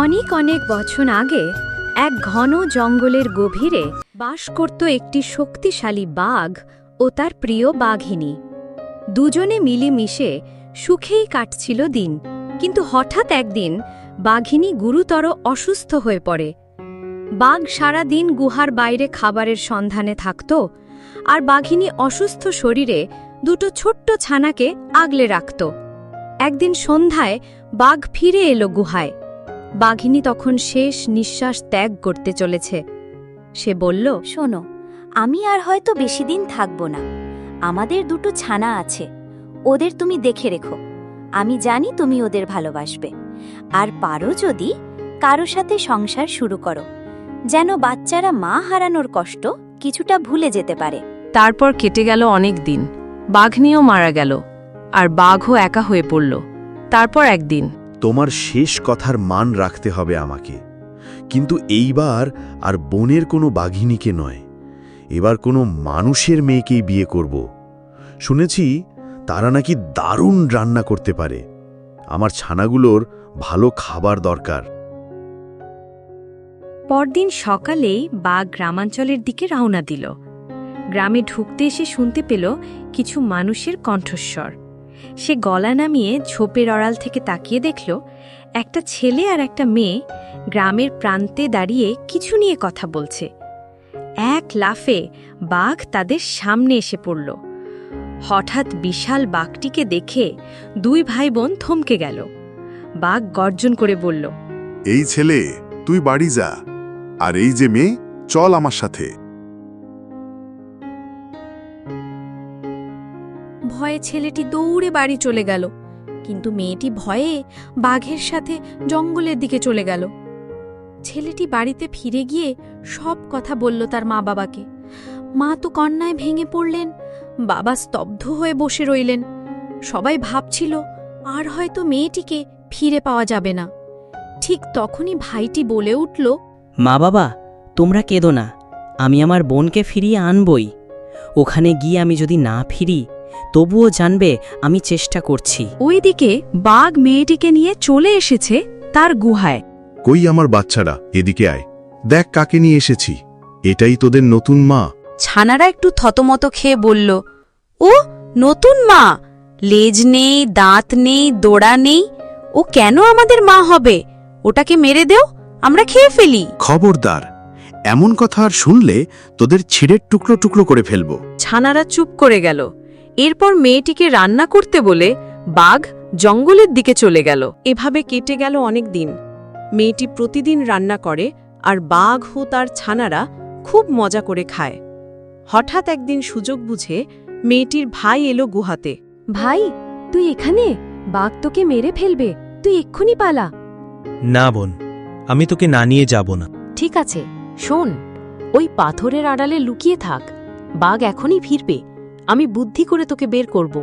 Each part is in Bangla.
অনেক অনেক বছর আগে এক ঘন জঙ্গলের গভীরে বাস করত একটি শক্তিশালী বাঘ ও তার প্রিয় বাঘিনী। দুজনে মিলেমিশে সুখেই কাটছিল দিন, কিন্তু হঠাৎ একদিন বাঘিনী গুরুতর অসুস্থ হয়ে পড়ে। বাঘ সারা দিন গুহার বাইরে খাবারের সন্ধানে থাকত, আর বাঘিনী অসুস্থ শরীরে দুটো ছোট্ট ছানাকে আগলে রাখত। একদিন সন্ধ্যায় বাঘ ফিরে এলো গুহায়। বাঘিনী তখন শেষ নিঃশ্বাস ত্যাগ করতে চলেছে। সে বলল, শোনো, আমি আর হয়তো বেশি দিন থাকব না। আমাদের দুটো ছানা আছে, ওদের তুমি দেখে রেখো। আমি জানি তুমি ওদের ভালোবাসবে, আর পারো যদি কারো সাথে সংসার শুরু করো, যেন বাচ্চারা মা হারানোর কষ্ট কিছুটা ভুলে যেতে পারে। তারপর কেটে গেল অনেক দিন। বাঘনিও মারা গেল, আর বাঘও একা হয়ে পড়ল। তারপর একদিন, তোমার শেষ কথার মান রাখতে হবে আমাকে, কিন্তু এইবার আর বনের কোনো বাঘিনীকে নয়, এবার কোনো মানুষের মেয়েকেই বিয়ে করব। শুনেছি তারা নাকি দারুণ রান্না করতে পারে। আমার ছানাগুলোর ভালো খাবার দরকার। পরদিন সকালেই বাঘ গ্রামাঞ্চলের দিকে রওনা দিল। গ্রামে ঢুকতে এসে শুনতে পেল কিছু মানুষের কণ্ঠস্বর। সে গলা নামিয়ে ঝোপের আড়াল থেকে তাকিয়ে দেখল একটা ছেলে আর একটা মেয়ে গ্রামের প্রান্তে দাঁড়িয়ে কিছু নিয়ে কথা বলছে। এক লাফে বাঘ তাদের সামনে এসে পড়ল। হঠাৎ বিশাল বাঘটিকে দেখে দুই ভাই বোন থমকে গেল। বাঘ গর্জন করে বলল, এই ছেলে, তুই বাড়ি যা, আর এই যে মেয়ে, চল আমার সাথে। ভয়ে ছেলেটি দৌড়ে বাড়ি চলে গেল, কিন্তু মেয়েটি ভয়ে বাঘের সাথে জঙ্গলের দিকে চলে গেল। ছেলেটি বাড়িতে ফিরে গিয়ে সব কথা বলল তার মা বাবাকে। মা তো কান্নায় ভেঙে পড়লেন, বাবা স্তব্ধ হয়ে বসে রইলেন। সবাই ভাবছিল আর হয়তো মেয়েটিকে ফিরে পাওয়া যাবে না। ঠিক তখনই ভাইটি বলে উঠল, মা বাবা, তোমরা কেঁদো না, আমি আমার বোনকে ফিরিয়ে আনবই। ওখানে গিয়ে আমি যদি না ফিরি, তবুও জানবে আমি চেষ্টা করছি। ওইদিকে বাঘ মেয়েটিকে নিয়ে চলে এসেছে তার গুহায়। কই আমার বাচ্চারা, এদিকে আয়, দেখ কাকে নিয়ে এসেছি। এটাই তোদের নতুন মা। ছানারা একটু থতমত খেয়ে বলল, ও নতুন মা? লেজ নেই, দাঁত নেই, দোড়া নেই, ও কেন আমাদের মা হবে? ওটাকে মেরে দেও, আমরা খেয়ে ফেলি। খবরদার, এমন কথা আর শুনলে তোদের ছিঁড়ে টুকরো টুকরো করে ফেলব। ছানারা চুপ করে গেল। এরপর মেয়েটিকে রান্না করতে বলে বাঘ জঙ্গলের দিকে চলে গেল। এভাবে কেটে গেল অনেক দিন। মেয়েটি প্রতিদিন রান্না করে, আর বাঘ ও তার ছানারা খুব মজা করে খায়। হঠাৎ একদিন সুযোগ বুঝে মেয়েটির ভাই এলো গুহাতে। ভাই, তুই এখানে? বাঘ তোকে মেরে ফেলবে, তুই এক্ষুনি পালা। না বোন, আমি তোকে না নিয়ে যাব না। ঠিক আছে, শোন, ওই পাথরের আড়ালে লুকিয়ে থাক। বাঘ এখনই ফিরবে, আমি বুদ্ধি করে তোকে বের করব।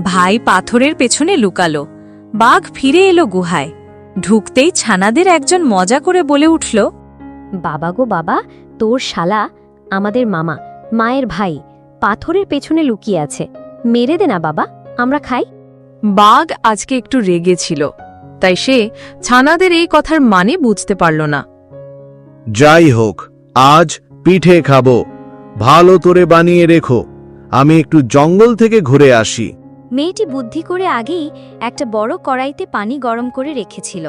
ভাই পাথরের পেছনে লুকালো। বাঘ ফিরে এলো গুহায়। ঢুকতেই ছানাদের একজন মজা করে বলে উঠল, বাবা গো বাবা, তোর শালা আমাদের মামা, মায়ের ভাই, পাথরের পেছনে লুকিয়ে আছে। মেরে দে না বাবা, আমরা খাই। বাঘ আজকে একটু রেগে ছিল, তাই সে ছানাদের এই কথার মানে বুঝতে পারল না। যাই হোক, আজ পিঠে খাবো। ভালো করে বানিয়ে রেখো, আমি একটু জঙ্গল থেকে ঘুরে আসি। মেয়েটি বুদ্ধি করে আগেই একটা বড় কড়াইতে পানি গরম করে রেখেছিল।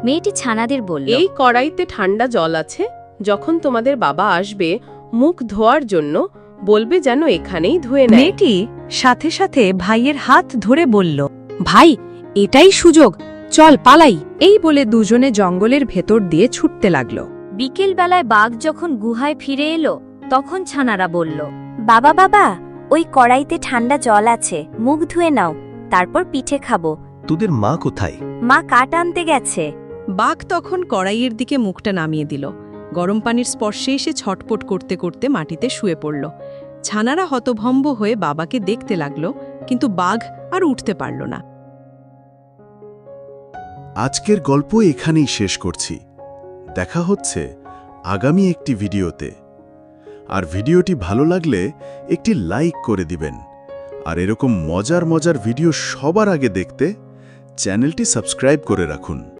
মেয়েটি ছানাদের বলল, এই কড়াইতে ঠান্ডা জল আছে। যখন তোমাদের বাবা আসবে মুখ ধোয়ার জন্য, বলবে যেন এখানেই ধুয়ে নেয়। মেয়েটি সাথে সাথে ভাইয়ের হাত ধরে বলল, ভাই, এটাই সুযোগ, চল পালাই। এই বলে দুজনে জঙ্গলের ভেতর দিয়ে ছুটতে লাগল। বিকেলবেলায় বাঘ যখন গুহায় ফিরে এলো, তখন ছানারা বলল, বাবা বাবা, ওই কড়াইতে ঠান্ডা জল আছে, মুখ ধুয়ে নাও, তারপর পিঠে খাবো। তোদের মা কোথায়? মা কাঠ আনতে গেছে। বাঘ তখন কড়াইয়ের দিকে মুখটা নামিয়ে দিল। গরম পানির স্পর্শে এসে ছটপট করতে করতে মাটিতে শুয়ে পড়ল। ছানারা হতভম্ব হয়ে বাবাকে দেখতে লাগল, কিন্তু বাঘ আর উঠতে পারল না। আজকের গল্প এখানেই শেষ করছি। দেখা হচ্ছে আগামী একটি ভিডিওতে। আর ভিডিওটি ভালো লাগলে একটি লাইক করে দিবেন, আর এরকম মজার মজার ভিডিও সবার আগে দেখতে চ্যানেলটি সাবস্ক্রাইব করে রাখুন।